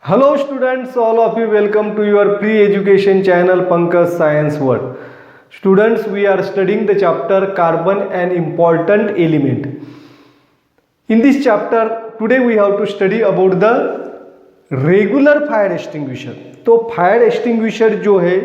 Hello students, all of you welcome to your free education channel Pankaj Science World. Students, we are studying the chapter Carbon an important element. In this chapter, today we have to study about the regular fire extinguisher. तो fire extinguisher जो है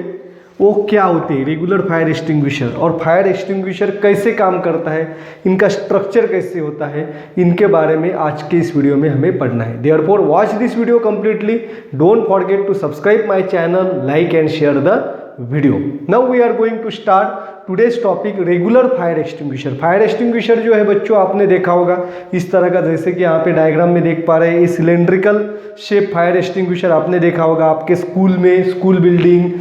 वो क्या होते हैं, regular fire extinguisher, और fire extinguisher कैसे काम करता है, इनका स्ट्रक्चर कैसे होता है, इनके बारे में आज के इस वीडियो में हमें पढ़ना है. Therefore watch this video completely. Don't forget to subscribe my channel, like and share the video. Now we are going to start today's topic regular fire extinguisher. Fire extinguisher जो है बच्चों आपने देखा होगा इस तरह का, जैसे कि यहाँ पे डायग्राम में देख पा रहे हैं, ये सिलेंड्रिकल शेप फायर एक्सटिंग्विशर आपने देखा होगा आपके स्कूल में, स्कूल बिल्डिंग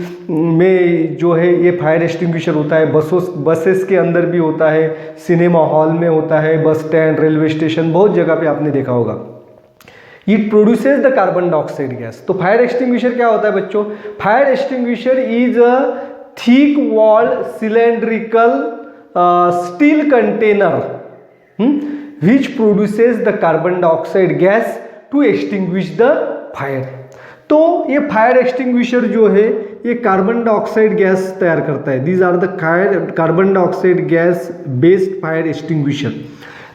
में जो है ये फायर एक्सटिंग्विशर होता है. बसेस के अंदर भी होता है, सिनेमा हॉल में होता है, बस स्टैंड, रेलवे स्टेशन, बहुत जगह पे आपने देखा होगा. It produces the carbon dioxide gas. तो फायर एक्सटिंग्विशर क्या होता है बच्चों? Fire extinguisher is a thick walled cylindrical steel container which produces the carbon dioxide gas to extinguish the fire. तो ये फायर एक्सटिंग्विशर जो है ये कार्बन डाइऑक्साइड गैस तैयार करता है. These are the carbon dioxide gas based fire extinguisher.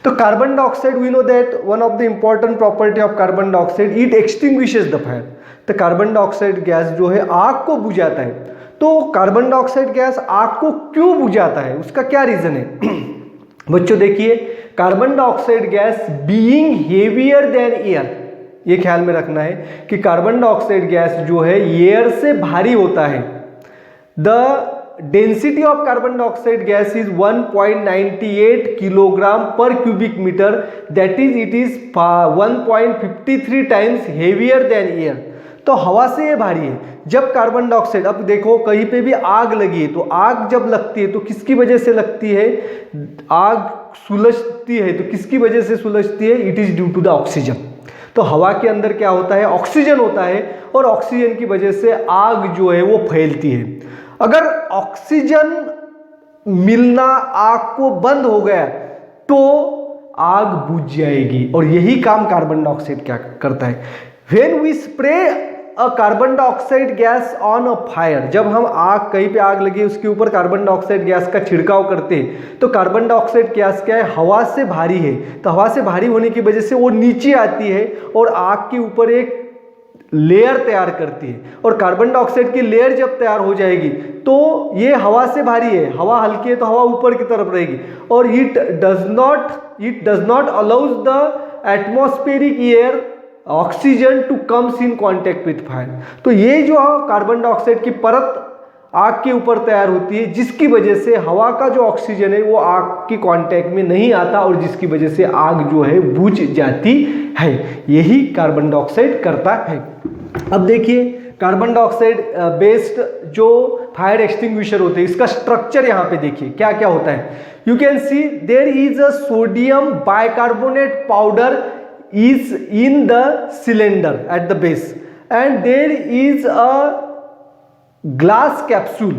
तो carbon dioxide, we know that one of the important property of carbon dioxide, it extinguishes the fire. तो carbon dioxide gas जो है आग को बुझाता है. तो कार्बन डाइऑक्साइड गैस आग को क्यों बुझाता है, उसका क्या रीजन है? बच्चों देखिए, carbon dioxide gas being heavier than air, ये ख्याल में रखना है कि कार्बन डाइऑक्साइड गैस जो है एयर से भारी होता है. The density of carbon dioxide gas is 1.98 kilogram per cubic metre, that is it is 1.53 times heavier than air. तो हवा से ये भारी है. जब कार्बन डाइऑक्साइड, अब देखो कहीं पे भी आग लगी है, तो आग जब लगती है तो किसकी वजह से लगती है? आग सुलझती है तो किसकी वजह से सुलझती है? It is due to the oxygen. तो हवा के अंदर क्या होता है? ऑक्सीजन होता है, और ऑक्सीजन की वजह से आग जो है वो फैलती है. अगर ऑक्सीजन मिलना आग को बंद हो गया तो आग बुझ जाएगी, और यही काम कार्बन डाइऑक्साइड क्या करता है? When we spray a carbon dioxide gas on a fire, जब हम आग, कहीं पे आग लगी उसके ऊपर कार्बन डाइऑक्साइड गैस का छिड़काव करते हैं, तो कार्बन डाइऑक्साइड गैस क्या है? हवा से भारी है. तो हवा से भारी होने की वजह से वो नीचे आती है और आग के ऊपर एक लेयर तैयार करती है. और कार्बन डाइऑक्साइड की लेयर जब तैयार हो जाएगी तो ये हवा से भारी है, हवा हल्की है तो हवा ऊपर की तरफ रहेगी, और it does not allows the atmospheric air oxygen to comes in contact with fire. तो ये जो कार्बन डाइऑक्साइड की परत आग के ऊपर तैयार होती है, जिसकी वजह से हवा का जो ऑक्सीजन है वो आग के कांटेक्ट में नहीं आता, और जिसकी वजह से आग जो है बुझ जाती है. यही कार्बन डाइऑक्साइड करता है. अब देखिए, कार्बन डाइऑक्साइड बेस्ड जो फायर एक्सटिंग्विशर होते हैं, इसका स्ट्रक्चर यहाँ पे देखिए क्या क्या होता है. You can see there is a sodium bicarbonate powder is in the cylinder at the base, and there is a glass capsule,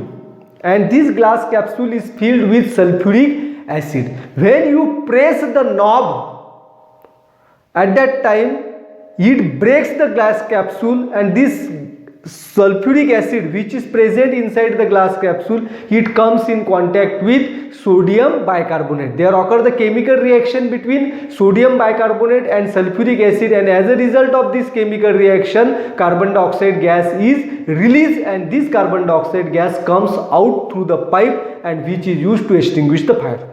and this glass capsule is filled with sulfuric acid. When you press the knob, at that time it breaks the glass capsule, and this sulfuric acid which is present inside the glass capsule, it comes in contact with sodium bicarbonate. There occur the chemical reaction between sodium bicarbonate and sulfuric acid, and as a result of this chemical reaction carbon dioxide gas is released, and this carbon dioxide gas comes out through the pipe and which is used to extinguish the fire.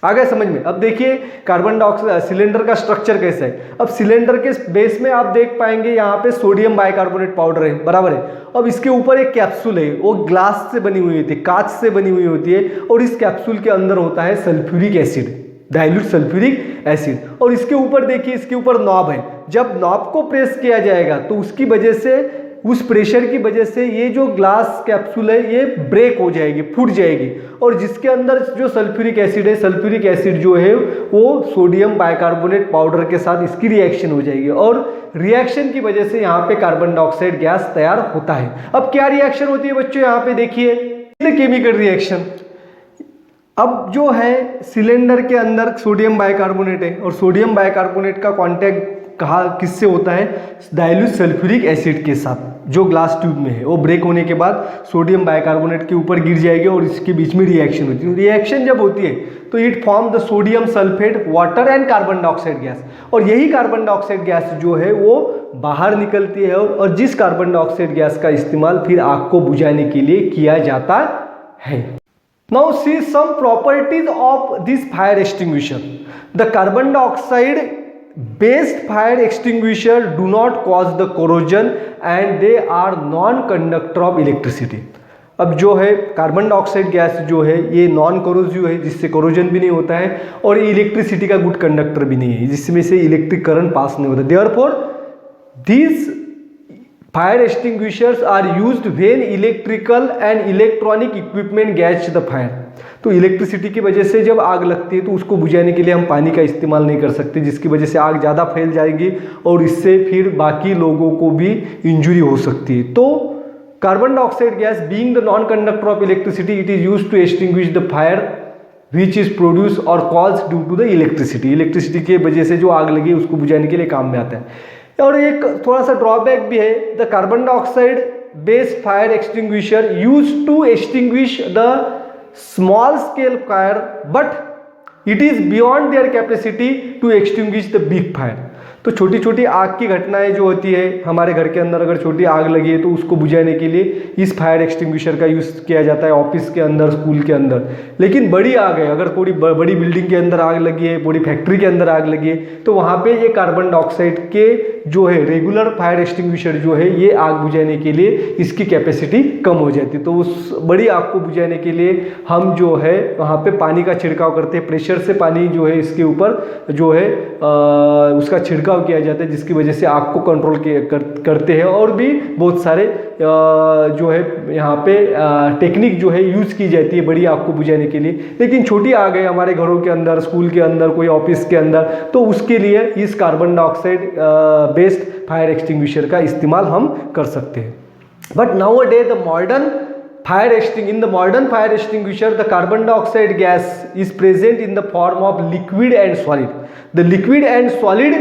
आ गया समझ में? अब देखिए carbon dioxide cylinder का structure कैसा है. अब cylinder के बेस में आप देख पाएंगे यहाँ पे सोडियम बाइकार्बोनेट पाउडर है, बराबर है. अब इसके ऊपर एक कैप्सूल है, वो ग्लास से बनी हुई होती है, कांच से बनी हुई होती है, और इस कैप्सूल के अंदर होता है sulphuric acid, dilute sulphuric acid. और इसके ऊपर देखिए, इसके ऊपर नॉब है. जब नॉब को प्रेस किया जाएगा तो उसकी वजह से, उस प्रेशर की वजह से ये जो ग्लास कैप्सूल है ये ब्रेक हो जाएगी, फूट जाएगी, और जिसके अंदर जो सल्फ्यूरिक एसिड है, सल्फ्यूरिक एसिड जो है वो सोडियम बाइकार्बोनेट पाउडर के साथ इसकी रिएक्शन हो जाएगी, और रिएक्शन की वजह से यहाँ पे कार्बन डाइऑक्साइड गैस तैयार होता है. अब क्या रिएक्शन होती है बच्चों? यहाँ पे देखिए केमिकल रिएक्शन. अब जो है सिलेंडर के अंदर सोडियम बाइकार्बोनेट है, और सोडियम बाइकार्बोनेट का कांटेक्ट कहा किससे होता है, डाइल्यूट सल्फ्यूरिक एसिड के साथ जो ग्लास ट्यूब में है। वो ब्रेक होने के बाद सोडियम बाइकार्बोनेट के ऊपर गिर जाएगी और इसके बीच में रिएक्शन होती है। रिएक्शन जब होती है तो it form the sodium sulphate water and carbon dioxide gas, और यही कार्बन डाइऑक्साइड गैस जो है वो बाहर निकलती है और जिस कार्बन डाइऑक्साइड गैस का इस्तेमाल फिर आग को बुझाने के लिए किया जाता है। Now see some properties of this fire extinguisher. The carbon dioxide based fire extinguisher do not cause the corrosion and they are non conductor of electricity. अब जो है कार्बन डाइऑक्साइड गैस जो है ये नॉन कोरोजिव है, जिससे corrosion भी नहीं होता है, और इलेक्ट्रिसिटी का गुड कंडक्टर भी नहीं है, जिसमें से इलेक्ट्रिक करंट पास नहीं होता। Therefore these fire extinguishers are used when electrical and electronic equipment catch the fire। तो इलेक्ट्रिसिटी की वजह से जब आग लगती है तो उसको बुझाने के लिए हम पानी का इस्तेमाल नहीं कर सकते, जिसकी वजह से आग ज़्यादा फैल जाएगी और इससे फिर बाकी लोगों को भी इंजुरी हो सकती है। तो carbon dioxide gas being the non conductor of electricity it is used to extinguish the fire which is produce और cause due to the electricity. Electricity की वजह से जो आग लगी उसको बुझाने के लिए काम में आता है। और एक थोड़ा सा ड्रॉबैक भी है, the carbon dioxide based fire extinguisher use to extinguish the small scale fire but it is beyond their capacity to extinguish the big fire. तो छोटी छोटी आग की घटनाएं जो होती है हमारे घर के अंदर, अगर छोटी आग लगी है तो उसको बुझाने के लिए इस फायर एक्सटिंग्विशर का यूज़ किया जाता है ऑफिस के अंदर, स्कूल के अंदर। लेकिन बड़ी आग है, अगर थोड़ी बड़ी बिल्डिंग के अंदर आग लगी है, बड़ी फैक्ट्री के अंदर आग लगी है, तो वहाँ पे ये कार्बन डाइऑक्साइड के जो है रेगुलर फायर एक्सटिंग्विशर जो है ये आग बुझाने के लिए इसकी कैपेसिटी कम हो जाती है। तो उस बड़ी आग को बुझाने के लिए हम जो है वहाँ पे पानी का छिड़काव करते हैं, प्रेशर से पानी जो है इसके ऊपर जो है उसका छिड़काव किया जाता है, जिसकी वजह से आग को कंट्रोल करते हैं। और भी बहुत सारे जो है यहाँ पे टेक्निक जो है यूज की जाती है बड़ी आग को बुझाने के लिए। लेकिन छोटी आग है हमारे घरों के अंदर, स्कूल के अंदर, कोई ऑफिस के अंदर, तो उसके लिए इस carbon dioxide based fire extinguisher का इस्तेमाल हम कर सकते हैं। But now a day the modern in the modern fire extinguisher the carbon dioxide gas is present in the form of liquid and solid. The liquid and solid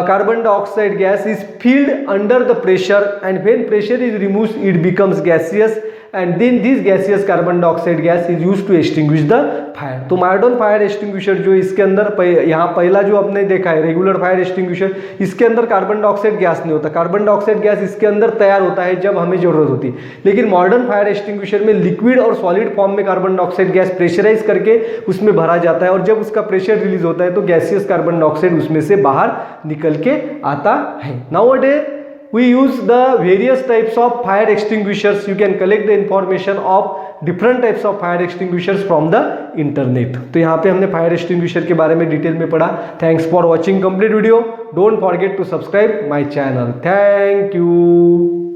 carbon dioxide gas is filled under the pressure, and when pressure is removed it becomes gaseous, and then this gaseous carbon dioxide gas is used to extinguish the fire. तो modern fire extinguisher जो इसके अंदर यहाँ पहला जो आपने देखा है रेगुलर फायर एक्सटिंग्विशर, इसके अंदर कार्बन डाइऑक्साइड गैस नहीं होता। कार्बन डाइऑक्साइड गैस इसके अंदर तैयार होता है जब हमें जरूरत होती है। लेकिन मॉडर्न फायर एक्सटिंग्विशर में लिक्विड और सॉलिड फॉर्म में कार्बन डाइऑक्साइड गैस प्रेशराइज करके उसमें भरा जाता है, और जब उसका प्रेशर रिलीज होता है तो गैसियस कार्बन डाइऑक्साइड उसमें से बाहर निकल के आता है। Nowadays we use the various types of fire extinguishers. You can collect the information of different types of fire extinguishers from the internet. तो यहाँ पे हमने फायर एक्सटिंग्विशर के बारे में डिटेल में पढ़ा। Thanks for watching complete video. Don't forget to subscribe my channel. Thank you.